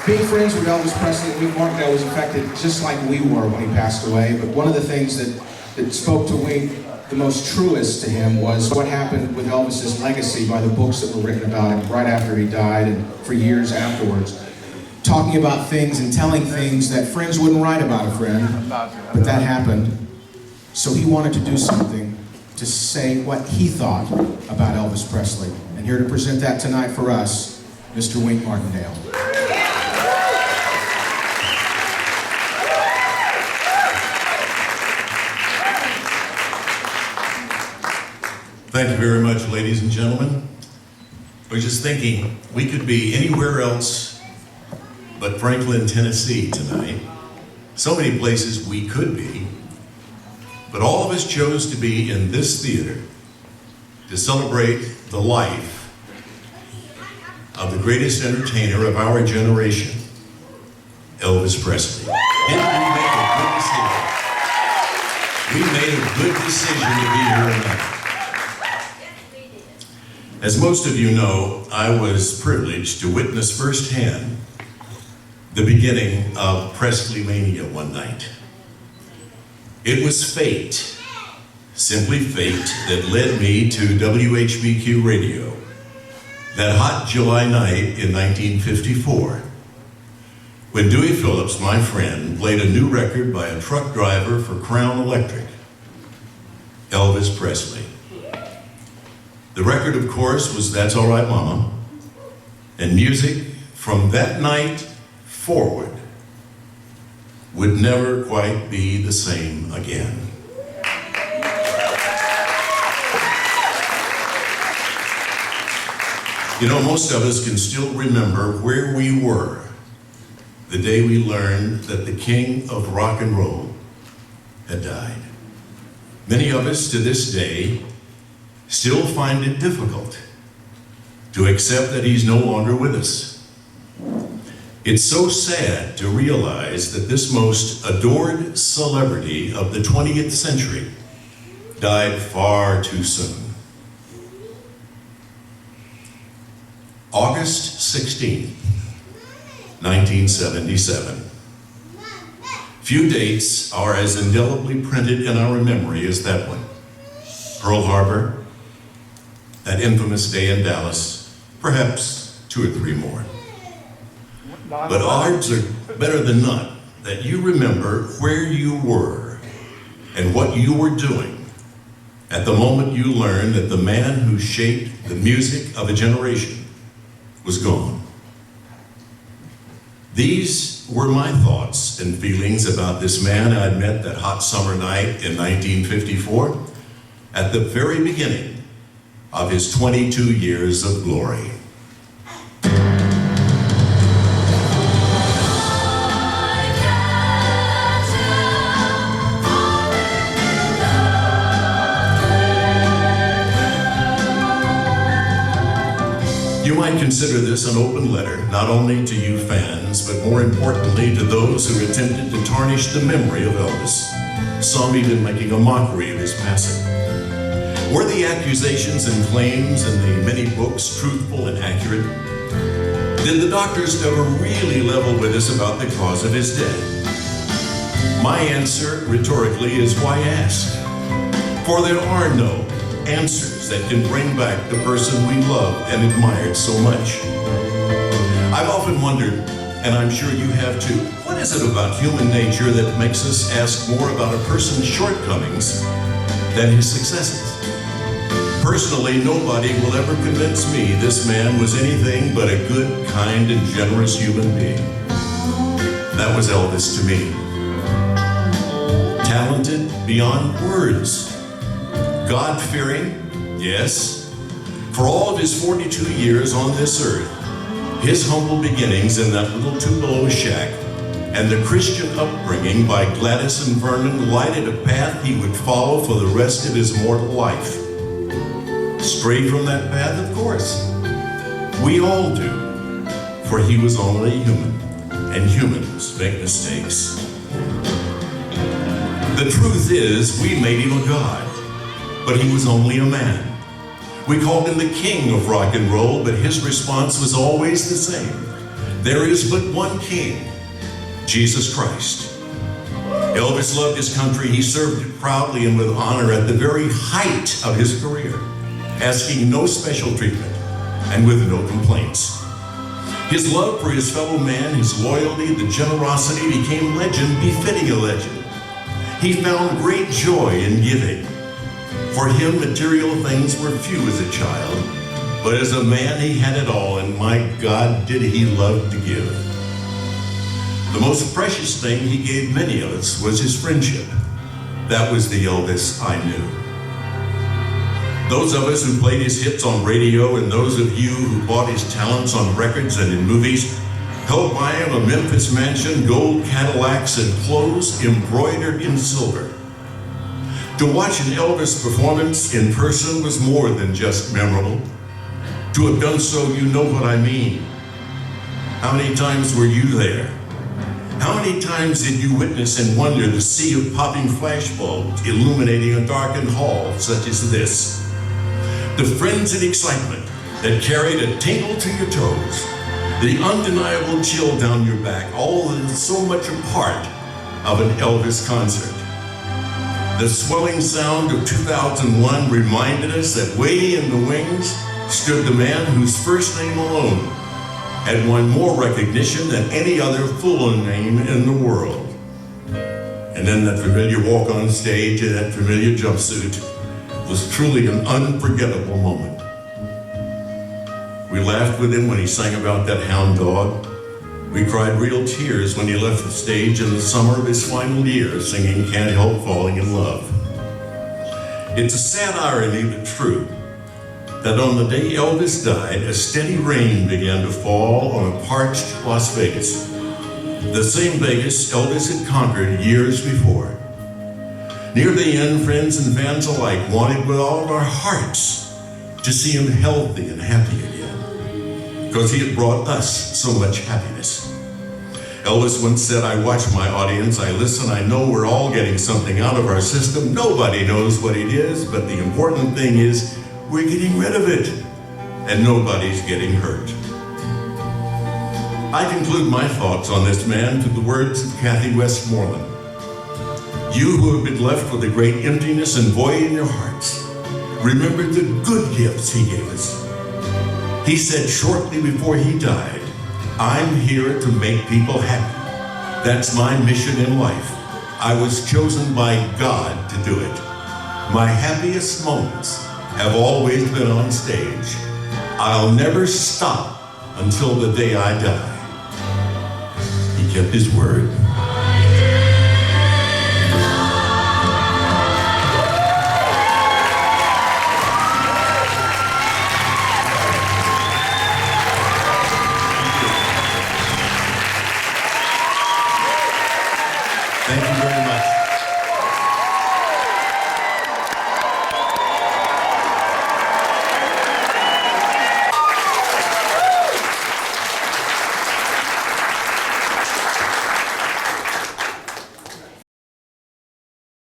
Being friends with Elvis Presley and Wink Martindale was affected just like we were when he passed away. But one of the things that spoke to Wink the most truest to him was what happened with Elvis's legacy by the books that were written about him right after he died and for years afterwards. Talking about things and telling things that friends wouldn't write about a friend, but that happened. So he wanted to do something to say what he thought about Elvis Presley. And here to present that tonight for us, Mr. Wink Martindale. Thank you very much, ladies and gentlemen. I was just thinking, we could be anywhere else but Franklin, Tennessee tonight. So many places we could be, but all of us chose to be in this theater to celebrate the life of the greatest entertainer of our generation, Elvis Presley. Didn't we make a good decision? We made a good decision to be here tonight. As most of you know, I was privileged to witness firsthand the beginning of Presley Mania one night. It was fate, simply fate, that led me to WHBQ Radio that hot July night in 1954, when Dewey Phillips, my friend, played a new record by a truck driver for Crown Electric, Elvis Presley. The record, of course, was That's All Right Mama, and music from that night forward would never quite be the same again. You know, most of us can still remember where we were the day we learned that the king of rock and roll had died. Many of us to this day still find it difficult to accept that he's no longer with us. It's so sad to realize that this most adored celebrity of the 20th century died far too soon. August 16th, 1977. Few dates are as indelibly printed in our memory as that one. Pearl Harbor, that infamous day in Dallas, perhaps 2 or 3 more. But odds are better than none that you remember where you were and what you were doing at the moment you learned that the man who shaped the music of a generation was gone. These were my thoughts and feelings about this man I'd met that hot summer night in 1954 at the very beginning of his 22 years of glory. You might consider this an open letter, not only to you fans, but more importantly to those who attempted to tarnish the memory of Elvis, some even making a mockery of his passing. Were the accusations and claims in the many books truthful and accurate? Did the doctors ever really level with us about the cause of his death? My answer, rhetorically, is why ask? For there are no answers that can bring back the person we loved and admired so much. I've often wondered, and I'm sure you have too, what is it about human nature that makes us ask more about a person's shortcomings than his successes? Personally, nobody will ever convince me this man was anything but a good, kind, and generous human being. That was Elvis to me. Talented beyond words. God-fearing, yes. For all of his 42 years on this earth, his humble beginnings in that little two-below shack, and the Christian upbringing by Gladys and Vernon lighted a path he would follow for the rest of his mortal life. Stray from that path, of course. We all do, for he was only human, and humans make mistakes. The truth is, we made him a god, but he was only a man. We called him the king of rock and roll, but his response was always the same. There is but one King, Jesus Christ. Elvis loved his country. He served it proudly and with honor at the very height of his career, asking no special treatment and with no complaints. His love for his fellow man, his loyalty, the generosity became legend befitting a legend. He found great joy in giving. For him, material things were few as a child, but as a man he had it all, and my God, did he love to give. The most precious thing he gave many of us was his friendship. That was the Elvis I knew. Those of us who played his hits on radio and those of you who bought his talents on records and in movies held by him a Memphis mansion, gold Cadillacs, and clothes embroidered in silver. To watch an Elvis performance in person was more than just memorable. To have done so, you know what I mean. How many times were you there? How many times did you witness and wonder the sea of popping flashbulbs illuminating a darkened hall such as this? The frenzied excitement that carried a tingle to your toes, the undeniable chill down your back, all is so much a part of an Elvis concert. The swelling sound of 2001 reminded us that way in the wings stood the man whose first name alone had won more recognition than any other full name in the world. And then that familiar walk on stage in that familiar jumpsuit was truly an unforgettable moment. We laughed with him when he sang about that hound dog. We cried real tears when he left the stage in the summer of his final year singing Can't Help Falling in Love. It's a sad irony but true that on the day Elvis died, a steady rain began to fall on a parched Las Vegas, the same Vegas Elvis had conquered years before. Near the end, friends and fans alike wanted with all of our hearts to see him healthy and happy again, because he had brought us so much happiness. Elvis once said, I watch my audience, I listen, I know we're all getting something out of our system. Nobody knows what it is, but the important thing is we're getting rid of it, and nobody's getting hurt. I conclude my thoughts on this man to the words of Kathy Westmoreland. You who have been left with a great emptiness and void in your hearts, remember the good gifts he gave us. He said shortly before he died, I'm here to make people happy. That's my mission in life. I was chosen by God to do it. My happiest moments have always been on stage. I'll never stop until the day I die. He kept his word.